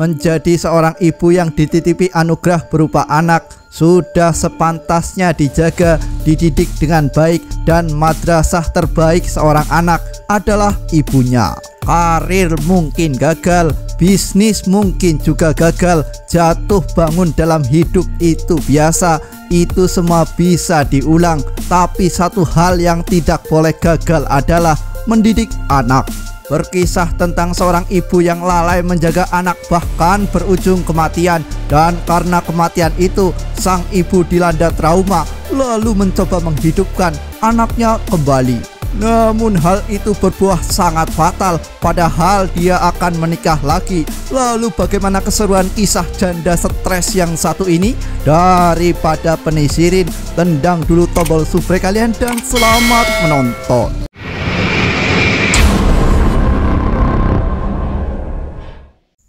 Menjadi seorang ibu yang dititipi anugerah berupa anak sudah sepantasnya dijaga, dididik dengan baik, dan madrasah terbaik seorang anak adalah ibunya. Karir mungkin gagal, bisnis mungkin juga gagal, jatuh bangun dalam hidup itu biasa, itu semua bisa diulang. Tapi satu hal yang tidak boleh gagal adalah mendidik anak. Berkisah tentang seorang ibu yang lalai menjaga anak bahkan berujung kematian, dan karena kematian itu sang ibu dilanda trauma lalu mencoba menghidupkan anaknya kembali. Namun hal itu berbuah sangat fatal, padahal dia akan menikah lagi. Lalu bagaimana keseruan kisah janda stres yang satu ini? Daripada penisirin, tendang dulu tombol subscribe kalian dan selamat menonton.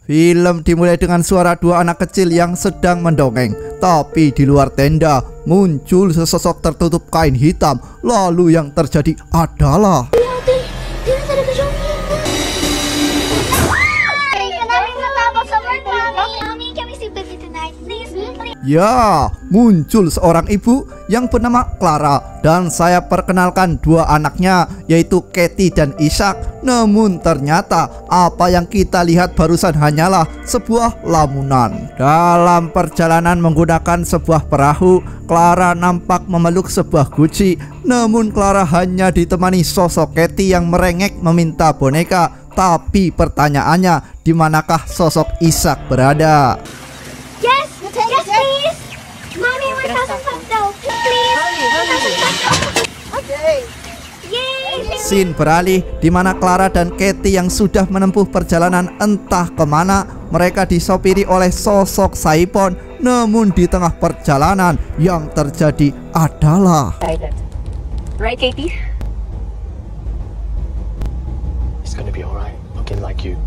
Film dimulai dengan suara dua anak kecil yang sedang mendongeng. Tapi di luar tenda muncul sesosok tertutup kain hitam. Lalu yang terjadi adalah ya, muncul seorang ibu yang bernama Clara, dan saya perkenalkan dua anaknya yaitu Katie dan Ishak. Namun ternyata apa yang kita lihat barusan hanyalah sebuah lamunan. Dalam perjalanan menggunakan sebuah perahu, Clara nampak memeluk sebuah guci. Namun Clara hanya ditemani sosok Katie yang merengek meminta boneka. Tapi pertanyaannya, di manakah sosok Ishak berada? Yes, please. Mommy, 1,000 though. Please. 1,000. Okay. Yay. Scene beralih di mana Clara dan Katie yang sudah menempuh perjalanan entah kemana. Mereka disopiri oleh sosok Saipon. Namun di tengah perjalanan yang terjadi adalah Right, Katie? It's gonna be alright, looking like you.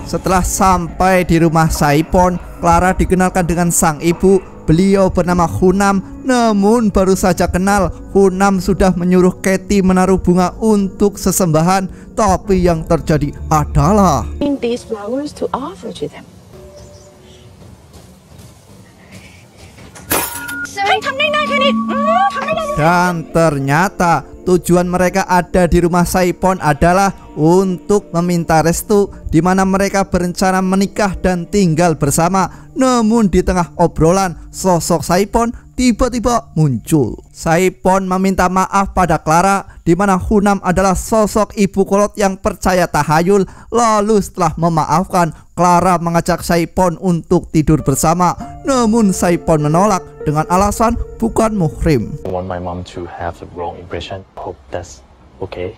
Setelah sampai di rumah Saipon, Clara dikenalkan dengan sang ibu. Beliau bernama Hunam. Namun baru saja kenal, Hunam sudah menyuruh Katie menaruh bunga untuk sesembahan. Tapi yang terjadi adalah These flowers to offer to them. dan ternyata tujuan mereka ada di rumah Saipon adalah untuk meminta restu, di mana mereka berencana menikah dan tinggal bersama. Namun di tengah obrolan, sosok Saipon tiba-tiba muncul. Saipon meminta maaf pada Clara, di mana Hunam adalah sosok ibu kolot yang percaya tahayul. Lalu setelah memaafkan, Clara mengajak Saipon untuk tidur bersama. Namun Saipon menolak dengan alasan bukan muhrim. I want my mom to have the wrong impression. Hope that's okay.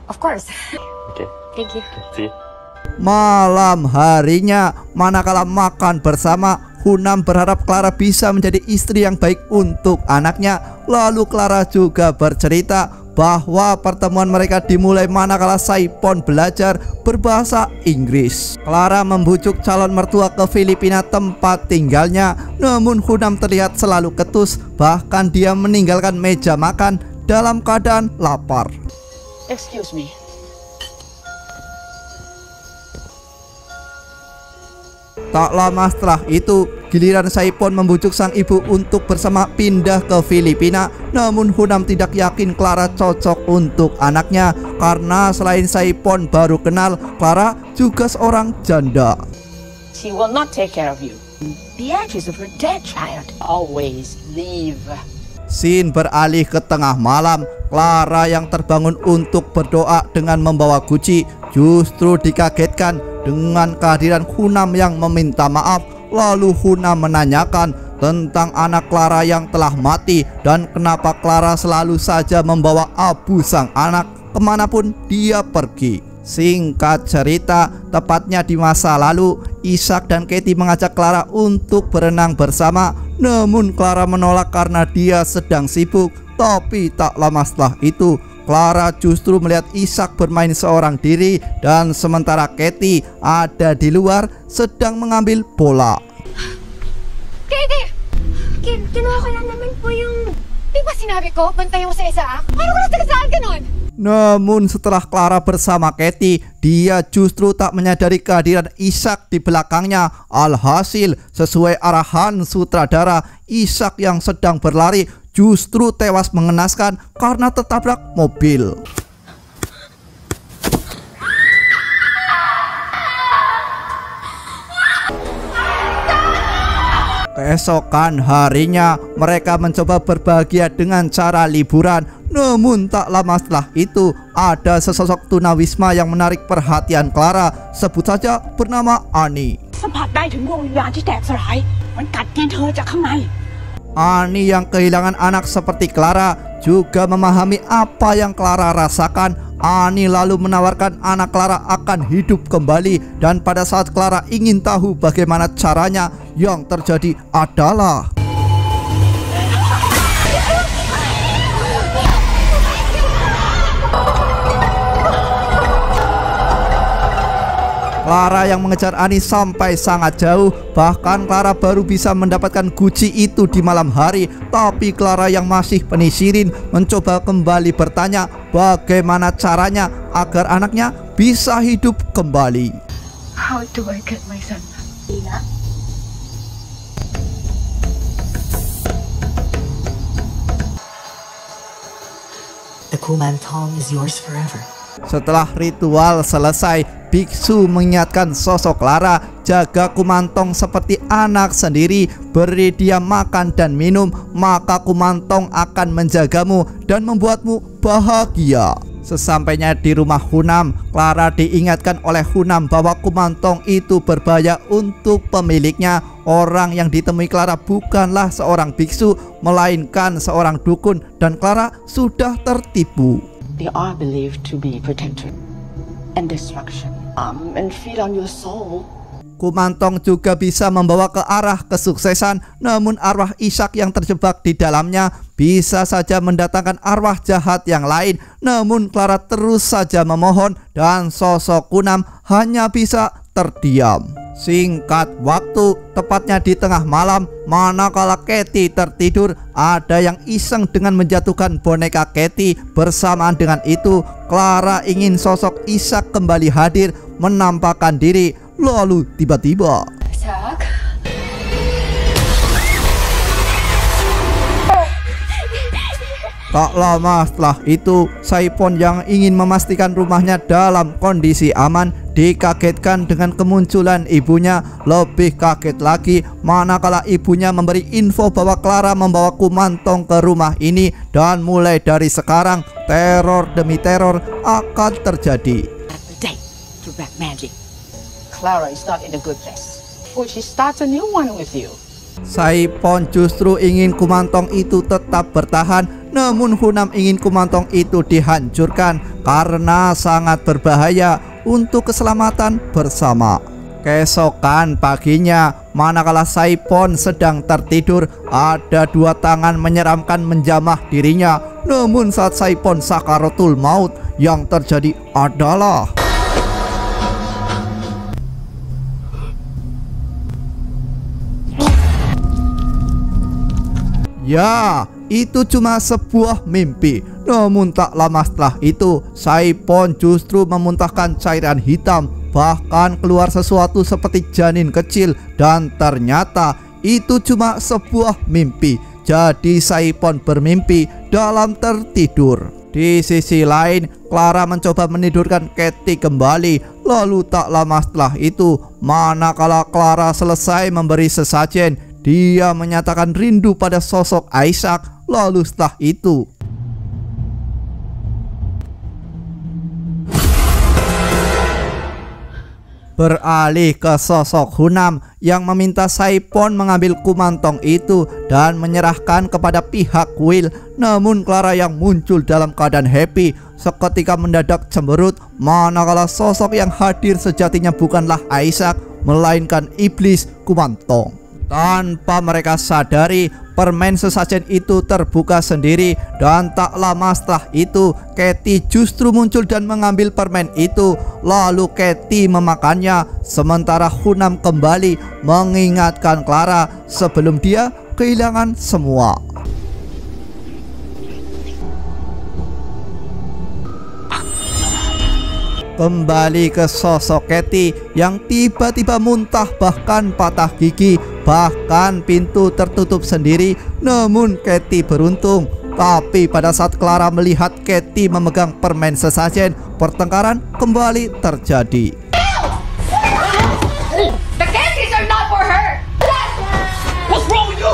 Of course. Okay. Thank you. See you. Malam harinya, manakala makan bersama, Hunam berharap Clara bisa menjadi istri yang baik untuk anaknya. Lalu Clara juga bercerita bahwa pertemuan mereka dimulai manakala Saipon belajar berbahasa Inggris. Clara membujuk calon mertua ke Filipina tempat tinggalnya. Namun Hunam terlihat selalu ketus. Bahkan dia meninggalkan meja makan dalam keadaan lapar. Excuse me. Tak lama setelah itu, giliran Saipon membujuk sang ibu untuk bersama pindah ke Filipina. Namun Hunam tidak yakin Clara cocok untuk anaknya, karena selain Saipon baru kenal, Clara juga seorang janda. She will not take care of you. The ashes of her dead child always leave. Scene beralih ke tengah malam. Clara yang terbangun untuk berdoa dengan membawa guci justru dikagetkan dengan kehadiran Hunam yang meminta maaf. Lalu Hunam menanyakan tentang anak Clara yang telah mati dan kenapa Clara selalu saja membawa abu sang anak kemanapun dia pergi. Singkat cerita, tepatnya di masa lalu, Ishak dan Katie mengajak Clara untuk berenang bersama. Namun Clara menolak karena dia sedang sibuk. Tapi tak lama setelah itu, Clara justru melihat Ishak bermain seorang diri, dan sementara Katie ada di luar sedang mengambil bola. Katie! Kinuha ko lang naman po yung... Di ba sinabi ko, bantay mo sa isa. Paano ko natagasaan ganon? Namun setelah Clara bersama Katie, dia justru tak menyadari kehadiran Ishak di belakangnya. Alhasil, sesuai arahan sutradara, Ishak yang sedang berlari justru tewas mengenaskan karena tertabrak mobil. Keesokan harinya, mereka mencoba berbahagia dengan cara liburan. Namun tak lama setelah itu, ada sesosok tunawisma yang menarik perhatian Clara. Sebut saja bernama Annie. Annie yang kehilangan anak seperti Clara juga memahami apa yang Clara rasakan. Annie lalu menawarkan anak Clara akan hidup kembali. Dan pada saat Clara ingin tahu bagaimana caranya, yang terjadi adalah Clara yang mengejar Annie sampai sangat jauh. Bahkan Clara baru bisa mendapatkan guci itu di malam hari. Tapi Clara yang masih penisirin mencoba kembali bertanya bagaimana caranya agar anaknya bisa hidup kembali. How do I get my son back? Ina? The Kumantong is yours forever. Setelah ritual selesai, biksu mengingatkan sosok Clara, jaga Kumantong seperti anak sendiri, beri dia makan dan minum, maka Kumantong akan menjagamu dan membuatmu bahagia. Sesampainya di rumah Hunam, Clara diingatkan oleh Hunam bahwa Kumantong itu berbahaya untuk pemiliknya. Orang yang ditemui Clara bukanlah seorang biksu, melainkan seorang dukun, dan Clara sudah tertipu. They are believed to be protector and destruction and feed on your soul. Kumantong juga bisa membawa ke arah kesuksesan, namun arwah Ishak yang terjebak di dalamnya bisa saja mendatangkan arwah jahat yang lain. Namun Clara terus saja memohon dan sosok Hunam hanya bisa terdiam. Singkat waktu, tepatnya di tengah malam, manakala Katie tertidur, ada yang iseng dengan menjatuhkan boneka Katie. Bersamaan dengan itu, Clara ingin sosok Ishak kembali hadir, menampakkan diri. Lalu tiba-tiba tak lama setelah itu, Saipon yang ingin memastikan rumahnya dalam kondisi aman dikagetkan dengan kemunculan ibunya. Lebih kaget lagi manakala ibunya memberi info bahwa Clara membawa Kumantong ke rumah ini, dan mulai dari sekarang teror demi teror akan terjadi. To black magic. Clara is not in a good place. Before she starts a new one with you. Saipon justru ingin Kumantong itu tetap bertahan, namun Hunam ingin Kumantong itu dihancurkan karena sangat berbahaya untuk keselamatan bersama. Keesokan paginya, manakala Saipon sedang tertidur, ada dua tangan menyeramkan menjamah dirinya. Namun saat Saipon sakaratul maut, yang terjadi adalah ya, itu cuma sebuah mimpi. Namun tak lama setelah itu, Saipon justru memuntahkan cairan hitam. Bahkan keluar sesuatu seperti janin kecil. Dan ternyata itu cuma sebuah mimpi. Jadi Saipon bermimpi dalam tertidur. Di sisi lain, Clara mencoba menidurkan Katie kembali. Lalu tak lama setelah itu, manakala Clara selesai memberi sesajen, dia menyatakan rindu pada sosok Ishak. Lalu setelah itu beralih ke sosok Hunam yang meminta Saipon mengambil Kumantong itu dan menyerahkan kepada pihak kuil. Namun Clara yang muncul dalam keadaan happy seketika mendadak cemberut manakala sosok yang hadir sejatinya bukanlah Ishak, melainkan iblis Kumantong. Tanpa mereka sadari, permen sesajen itu terbuka sendiri. Dan tak lama setelah itu, Katie justru muncul dan mengambil permen itu. Lalu Katie memakannya, sementara Hunam kembali mengingatkan Clara sebelum dia kehilangan semua. Kembali ke sosok Katie yang tiba-tiba muntah, bahkan patah gigi, bahkan pintu tertutup sendiri. Namun Katie beruntung. Tapi pada saat Clara melihat Katie memegang permen sesajen, pertengkaran kembali terjadi. The candies are not for her! What's wrong with you?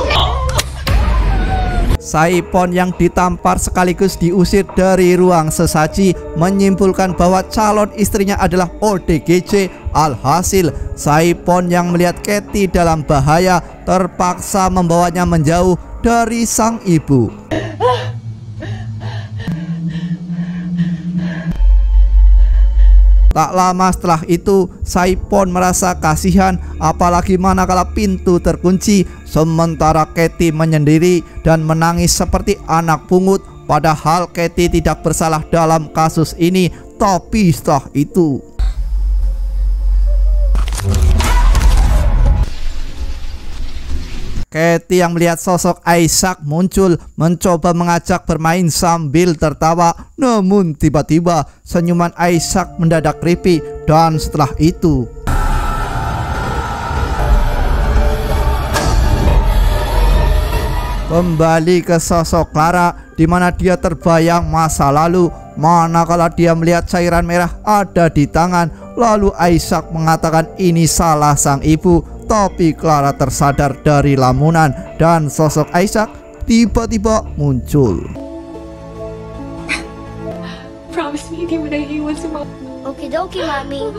Saipon yang ditampar sekaligus diusir dari ruang sesaji menyimpulkan bahwa calon istrinya adalah ODGJ. Alhasil, Saipon yang melihat Katie dalam bahaya terpaksa membawanya menjauh dari sang ibu. Tak lama setelah itu, Saipon merasa kasihan, apalagi manakala pintu terkunci, sementara Katie menyendiri dan menangis seperti anak pungut. Padahal Katie tidak bersalah dalam kasus ini. Tapi setelah itu, Katie yang melihat sosok Isaac muncul, mencoba mengajak bermain sambil tertawa. Namun tiba-tiba senyuman Isaac mendadak creepy. Dan setelah itu, kembali ke sosok Clara, di mana dia terbayang masa lalu, manakala dia melihat cairan merah ada di tangan. Lalu Isaac mengatakan ini salah sang ibu. Tapi Clara tersadar dari lamunan dan sosok Isaac tiba-tiba muncul. Promise me di mana he wants to mom. Okidoki, Mami.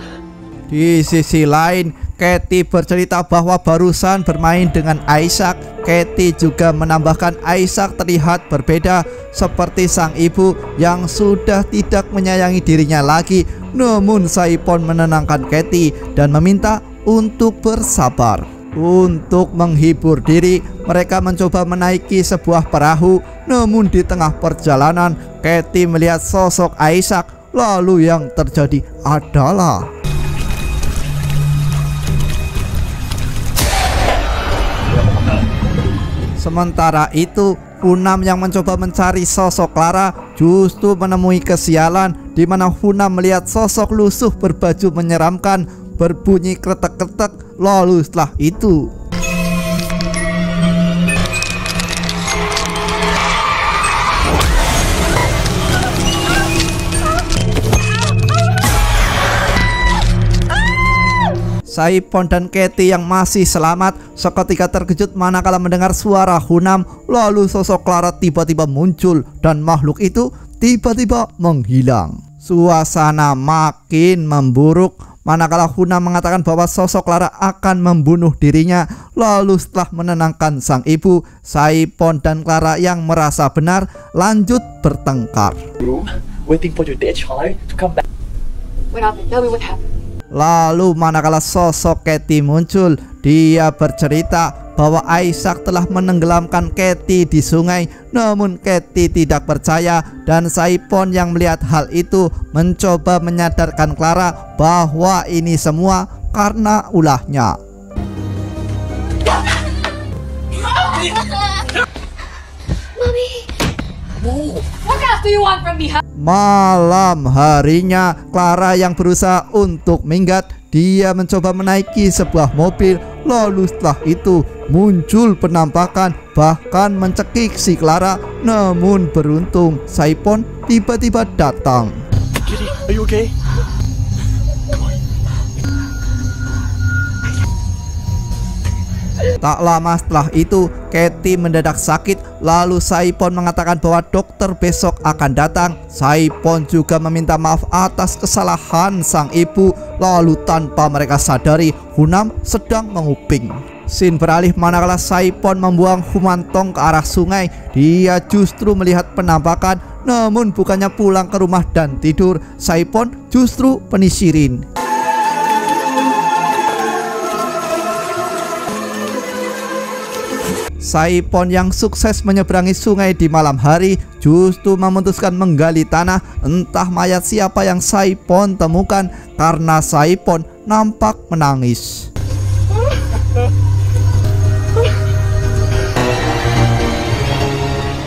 Di sisi lain, Katie bercerita bahwa barusan bermain dengan Isaac. Katie juga menambahkan Isaac terlihat berbeda, seperti sang ibu yang sudah tidak menyayangi dirinya lagi. Namun Saipon menenangkan Katie dan meminta untuk bersabar. Untuk menghibur diri, mereka mencoba menaiki sebuah perahu. Namun di tengah perjalanan, Katie melihat sosok Isaac. Lalu yang terjadi adalah sementara itu, Hunam yang mencoba mencari sosok Clara justru menemui kesialan, di mana Hunam melihat sosok lusuh berbaju menyeramkan berbunyi kretek-kretek. Lalu setelah itu, Saipon dan Katie yang masih selamat seketika terkejut manakala mendengar suara Hunam. Lalu sosok Clara tiba-tiba muncul dan makhluk itu tiba-tiba menghilang. Suasana makin memburuk manakala Hunam mengatakan bahwa sosok Clara akan membunuh dirinya. Lalu setelah menenangkan sang ibu, Saipon dan Clara yang merasa benar lanjut bertengkar. Waiting for your dead child to come back. What happened? Tell me what happened. Lalu manakala sosok Katie muncul, dia bercerita bahwa Isaac telah menenggelamkan Katie di sungai. Namun Katie tidak percaya dan Saipon yang melihat hal itu mencoba menyadarkan Clara bahwa ini semua karena ulahnya. What else do you want from me, huh? Malam harinya, Clara yang berusaha untuk minggat, dia mencoba menaiki sebuah mobil. Lalu setelah itu muncul penampakan, bahkan mencekik si Clara. Namun beruntung Saipon tiba-tiba datang. Kitty, are you okay? Tak lama setelah itu, Katie mendadak sakit. Lalu Saipon mengatakan bahwa dokter besok akan datang. Saipon juga meminta maaf atas kesalahan sang ibu. Lalu tanpa mereka sadari, Hunam sedang menguping. Scene beralih manakala Saipon membuang Humantong ke arah sungai. Dia justru melihat penampakan. Namun bukannya pulang ke rumah dan tidur, Saipon justru penyisirin. Saipon yang sukses menyeberangi sungai di malam hari justru memutuskan menggali tanah. Entah mayat siapa yang Saipon temukan, karena Saipon nampak menangis.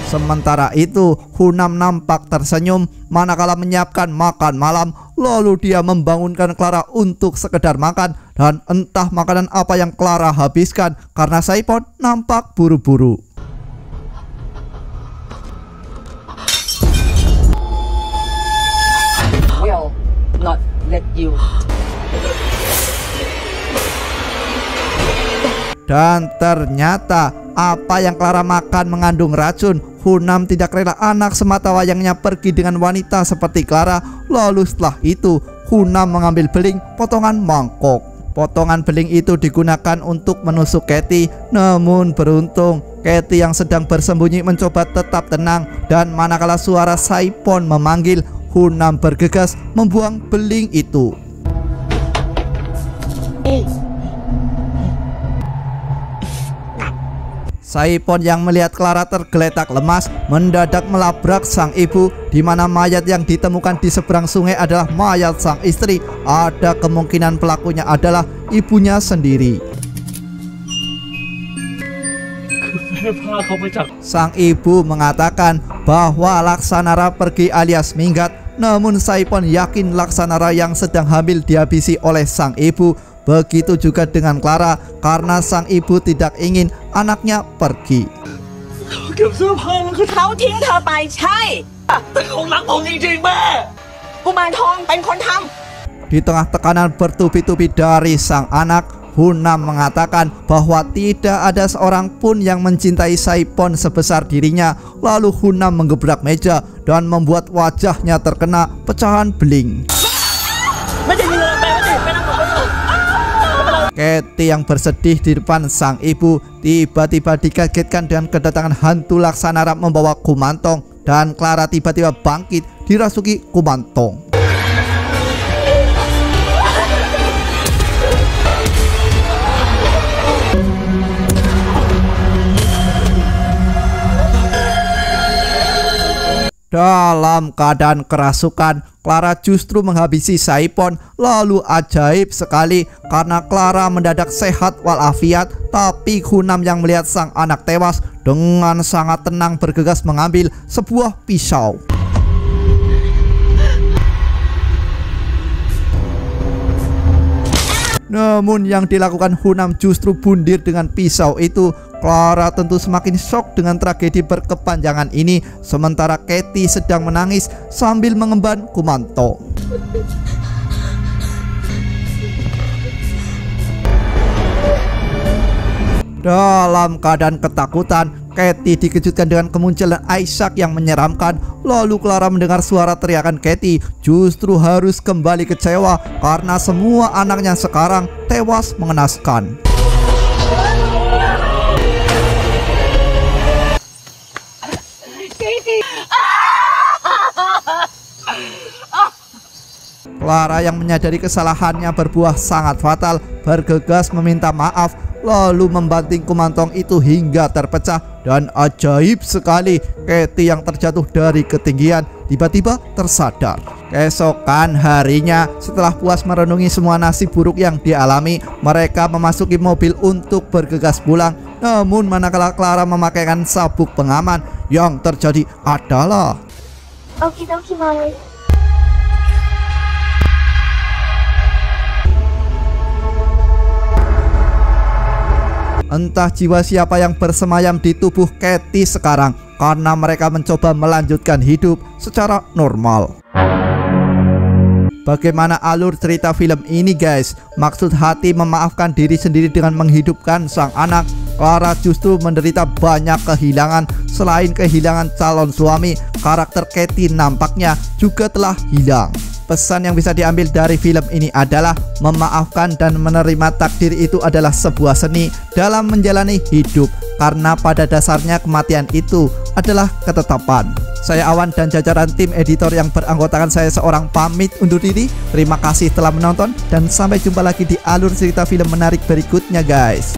Sementara itu, Hunam nampak tersenyum manakala menyiapkan makan malam. Lalu dia membangunkan Clara untuk sekedar makan, dan entah makanan apa yang Clara habiskan karena Saipon nampak buru-buru. Will not let you. Dan ternyata apa yang Clara makan mengandung racun. Hunam tidak rela anak semata wayangnya pergi dengan wanita seperti Clara. Lalu setelah itu Hunam mengambil beling potongan mangkok. Potongan beling itu digunakan untuk menusuk Katie. Namun beruntung Katie yang sedang bersembunyi mencoba tetap tenang. Dan manakala suara Saipon memanggil, Hunam bergegas membuang beling itu. Saipon yang melihat Clara tergeletak lemas mendadak melabrak sang ibu, di mana mayat yang ditemukan di seberang sungai adalah mayat sang istri. Ada kemungkinan pelakunya adalah ibunya sendiri. Sang ibu mengatakan bahwa Laksanara pergi alias minggat, namun Saipon yakin Laksanara yang sedang hamil dihabisi oleh sang ibu. Begitu juga dengan Clara, karena sang ibu tidak ingin anaknya pergi. Di tengah tekanan bertubi-tubi dari sang anak, Hunam mengatakan bahwa tidak ada seorang pun yang mencintai Saipon sebesar dirinya. Lalu Hunam menggebrak meja dan membuat wajahnya terkena pecahan beling. Katie yang bersedih di depan sang ibu tiba-tiba dikagetkan dengan kedatangan hantu Laksanara membawa kumantong, dan Clara tiba-tiba bangkit dirasuki kumantong. Dalam keadaan kerasukan, Clara justru menghabisi Saipon. Lalu ajaib sekali karena Clara mendadak sehat walafiat. Tapi Hunam yang melihat sang anak tewas dengan sangat tenang bergegas mengambil sebuah pisau. Namun yang dilakukan Hunam justru bundir dengan pisau itu. Clara tentu semakin shock dengan tragedi berkepanjangan ini, sementara Katie sedang menangis sambil mengemban kumantong. Dalam keadaan ketakutan, Katie dikejutkan dengan kemunculan Isaac yang menyeramkan. Lalu Clara mendengar suara teriakan Katie, justru harus kembali kecewa karena semua anaknya sekarang tewas mengenaskan. Clara yang menyadari kesalahannya berbuah sangat fatal bergegas meminta maaf, lalu membanting kumantong itu hingga terpecah. Dan ajaib sekali, Katie yang terjatuh dari ketinggian tiba-tiba tersadar. Keesokan harinya, setelah puas merenungi semua nasib buruk yang dialami, mereka memasuki mobil untuk bergegas pulang. Namun manakala Clara memakaikan sabuk pengaman, yang terjadi adalah Okidoki, Mommy. entah jiwa siapa yang bersemayam di tubuh Katie sekarang, karena mereka mencoba melanjutkan hidup secara normal. Bagaimana alur cerita film ini guys? Maksud hati memaafkan diri sendiri dengan menghidupkan sang anak. Clara justru menderita banyak kehilangan. Selain kehilangan calon suami, karakter Katie nampaknya juga telah hilang. Pesan yang bisa diambil dari film ini adalah memaafkan dan menerima takdir itu adalah sebuah seni dalam menjalani hidup, karena pada dasarnya kematian itu adalah ketetapan. Saya Awan dan jajaran tim editor yang beranggotakan saya seorang pamit undur diri. Terima kasih telah menonton dan sampai jumpa lagi di alur cerita film menarik berikutnya guys.